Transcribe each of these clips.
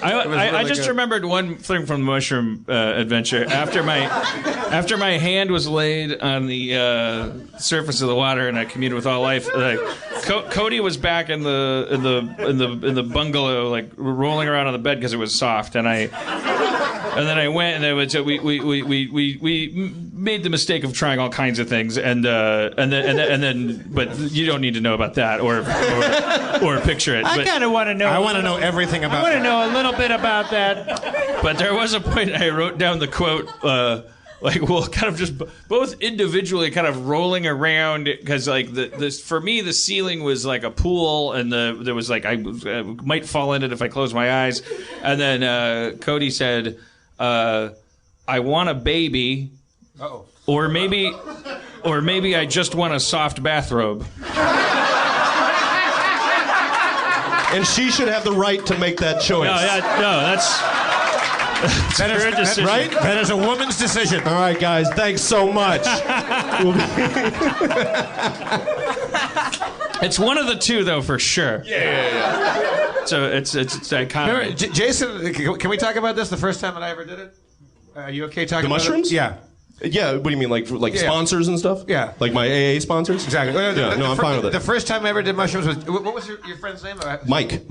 I just remembered one thing from the mushroom adventure. After my hand was laid on the surface of the water and I communed with all life, Cody was back in the bungalow, like rolling around on the bed because it was soft, and then I went and we made the mistake of trying all kinds of things, and then but you don't need to know about that or picture it. I kind of want to know. I want to know everything about. I want to know a little bit about that. But there was a point I wrote down the quote, kind of just both individually kind of rolling around, because like for me the ceiling was like a pool, and there was like I might fall in it if I close my eyes, and then Cody said, "I want a baby." Uh-oh. Or maybe I just want a soft bathrobe. And she should have the right to make that choice. That's her decision. Right? That is a woman's decision. All right, guys, thanks so much. It's one of the two, though, for sure. Yeah. So it's iconic. Remember, Jason, can we talk about this? The first time that I ever did it. Are you okay talking The about mushrooms? it? Yeah. Yeah, what do you mean, like sponsors and stuff? Yeah. Like my AA sponsors? Exactly. I'm fine with it. The first time I ever did mushrooms was, what was your friend's name? Mike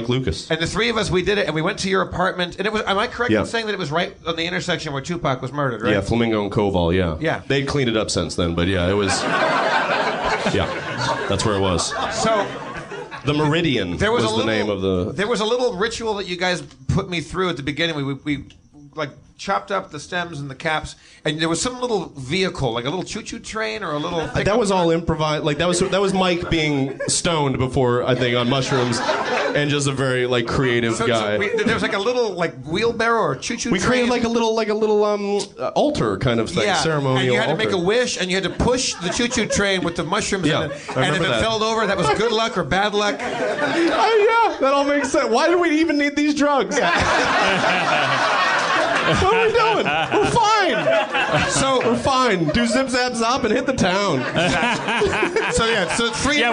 Lucas. And the three of us, we did it, and we went to your apartment, and it was, am I correct Yeah. in saying that it was right on the intersection where Tupac was murdered, right? Yeah, Flamingo and Koval, yeah. Yeah. They'd cleaned it up since then, but yeah, it was... Yeah, that's where it was. So... The Meridian was the name of the... There was a little ritual that you guys put me through at the beginning. We like chopped up the stems and the caps, and there was some little vehicle, like a little choo-choo train or a little... That was all improvised. Like that was Mike being stoned before, I think, on mushrooms, and just a very like creative guy. There was like a little like wheelbarrow or choo-choo train. We created like a little altar kind of thing, ceremonial. And you had to altar. make a wish, and you had to push the choo-choo train with the mushrooms in it. And if it that. fell over, that was good luck or bad luck. Yeah, that all makes sense. Why do we even need these drugs? What are we doing? We're fine. We're fine. Do zip zap zop and hit the town.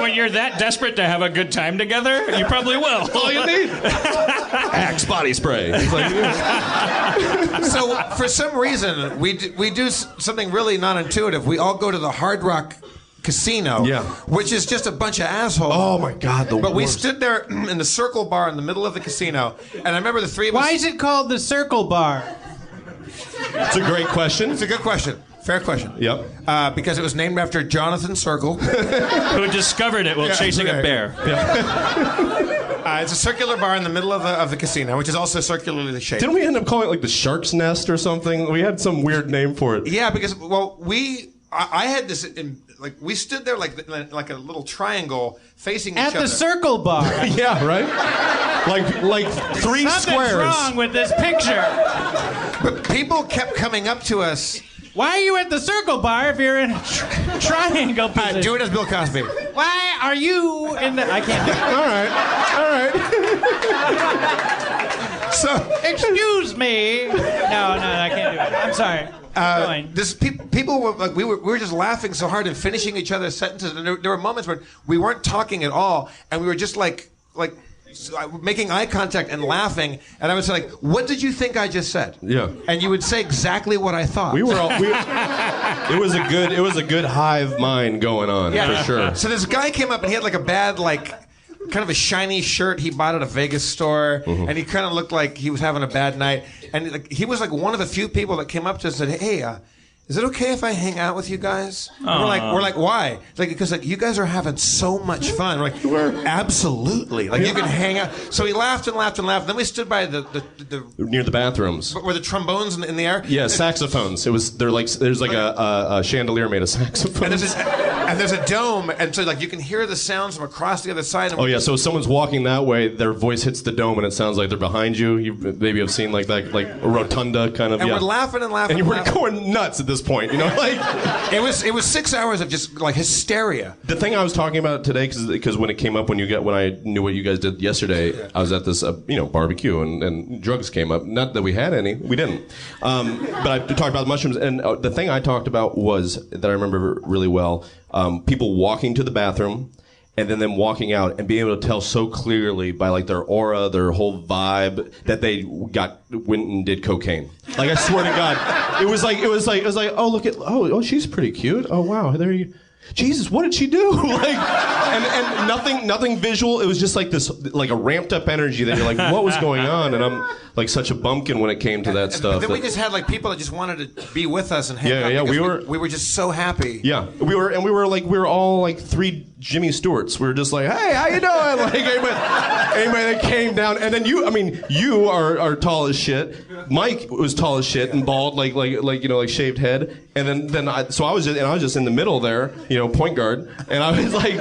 When you're that desperate to have a good time together, you probably will. All you need. Axe body spray. So for some reason, we do something really non-intuitive. We all go to the Hard Rock Casino, which is just a bunch of assholes. Oh my God, But we stood there in the Circle Bar in the middle of the casino, and I remember the three of us... Why is it called the Circle Bar? It's a great question. It's a good question. Fair question. Yep. Because it was named after Jonathan Circle. Who discovered it while chasing a bear. It's a circular bar in the middle of the casino, which is also circularly shaped. Didn't we end up calling it like the Shark's Nest or something? We had some weird name for it. Yeah, because, I had this... we stood there like a little triangle facing each other. At the Circle Bar. Yeah, right? Like three Something's squares. wrong with this picture. But people kept coming up to us. Why are you at the Circle Bar if you're in a triangle position? Do it as Bill Cosby. Why are you in the... I can't do it. All right. So... Excuse me. No, I can't do it. I'm sorry. People were like we were just laughing so hard and finishing each other's sentences, and there were moments when we weren't talking at all, and we were just like making eye contact and laughing, and I would say like, "What did you think I just said?" Yeah, and you would say exactly what I thought. It was a good hive mind going on for sure. So this guy came up and he had like a bad kind of a shiny shirt he bought at a Vegas store, and he kind of looked like he was having a bad night. And he was like one of the few people that came up to us and said, "Hey, is it okay if I hang out with you guys?" And we're like, why? Like, because you guys are having so much fun. We're like, absolutely. Like you can hang out. So he laughed and laughed and laughed. Then we stood by the near the bathrooms. Were the trombones in the air? Yeah, saxophones. There's like a chandelier made of saxophones. And there's a dome, and so like you can hear the sounds from across the other side. Oh yeah, so if someone's walking that way, their voice hits the dome, and it sounds like they're behind you. You maybe have seen like a rotunda kind of. And we're laughing and laughing. And you were going nuts at this point, like. It was 6 hours of just like hysteria. The thing I was talking about today, because when it came up when I knew what you guys did yesterday, I was at this barbecue and drugs came up. Not that we had any, we didn't. But I talked about mushrooms, and the thing I talked about was that I remember really well. People walking to the bathroom, and then them walking out and being able to tell so clearly by like their aura, their whole vibe that they went and did cocaine. Like I swear to God, it was like oh look at oh she's pretty cute. Oh wow, there you. Jesus, what did she do? Like, and nothing visual. It was just like this, like a ramped up energy that you're like, what was going on? And I'm like such a bumpkin when it came to that stuff. Then we just had like people that just wanted to be with us and hang out. Yeah, we were just so happy. Yeah, we were all like three Jimmy Stewarts. We were just like, hey, how you doing? Like anybody that came down, and then you are tall as shit. Mike was tall as shit and bald, like shaved head. And then I was just in the middle there, point guard, and I was like,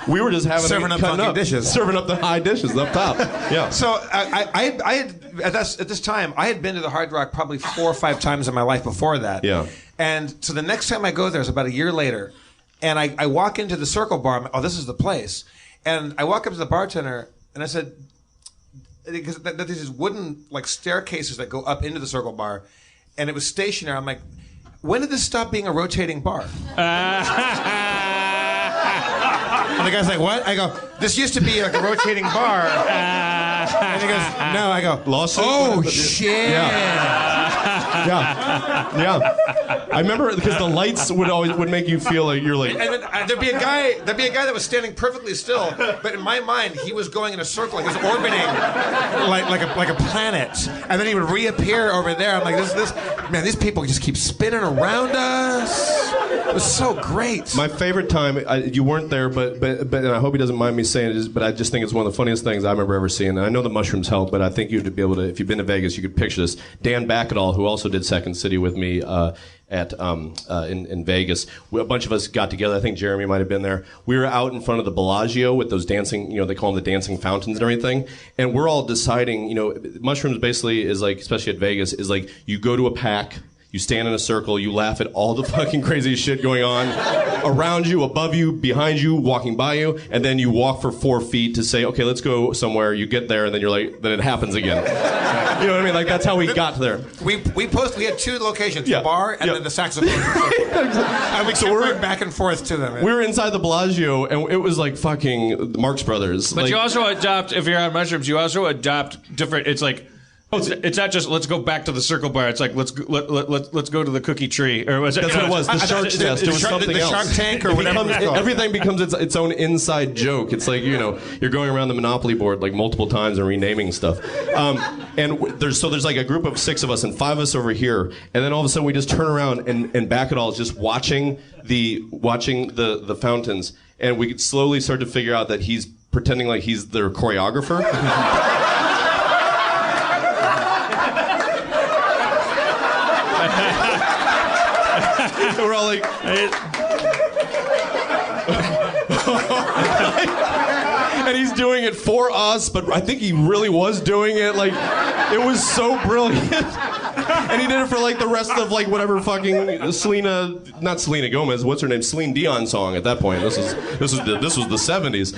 we were just having serving up funky dishes, serving up the high dishes up top. Yeah. So I had at this time I had been to the Hard Rock probably 4 or 5 times in my life before that. Yeah. And so the next time I go there is about a year later, and I walk into the Circle Bar. I'm like, oh, this is the place. And I walk up to the bartender and I said, because there's these wooden like staircases that go up into the Circle Bar, and it was stationary. I'm like, when did this stop being a rotating bar? And the guy's like, what? I go, this used to be like a rotating bar. And he goes, no. I go, lawsuit? Oh, shit. Yeah. I remember because the lights would make you feel like you're like. And then there'd be a guy that was standing perfectly still, but in my mind he was going in a circle, like he was orbiting, like a planet, and then he would reappear over there. I'm like, man, these people just keep spinning around us. It was so great. My favorite time, you weren't there, but and I hope he doesn't mind me saying it, but I just think it's one of the funniest things I remember ever seeing. And I know the mushrooms help, but I think you'd be able to, if you've been to Vegas, you could picture this. Dan Backadall, who also did Second City with me in Vegas, a bunch of us got together. I think Jeremy might have been there. We were out in front of the Bellagio with those dancing, they call them the dancing fountains and everything. And we're all deciding, mushrooms basically is like, especially at Vegas, is like you go to a pack. You stand in a circle, you laugh at all the fucking crazy shit going on around you, above you, behind you, walking by you, and then you walk for 4 feet to say, okay, let's go somewhere. You get there, and then you're like, then it happens again. You know what I mean? Like, that's how we got there. We had 2 locations, the bar and then the saxophone. And we kept going back and forth to them. We were inside the Bellagio, and it was like fucking Marx Brothers. But you also adopt, if you're on mushrooms, you also adopt different, it's like, it's not just let's go back to the Circle Bar. It's like let's go to the cookie tree, or was it? That's what it was. The Shark's Nest. It was something else. The Shark Tank, or whatever. Everything becomes its own inside joke. It's like you're going around the Monopoly board like multiple times and renaming stuff. And there's like a group of 6 of us and 5 of us over here, and then all of a sudden we just turn around and Backadall is just watching the fountains, and we slowly start to figure out that he's pretending like he's their choreographer. We're all like, and he's doing it for us, but I think he really was doing it. Like, it was so brilliant. And he did it for like the rest of like whatever fucking not Selena Gomez, what's her name, Celine Dion song at that point. This was the 70s.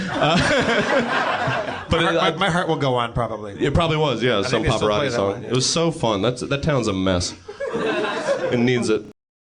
But my heart will go on, probably. It probably was, yeah, some Pavarotti song. It was so fun. That town's a mess. It needs it.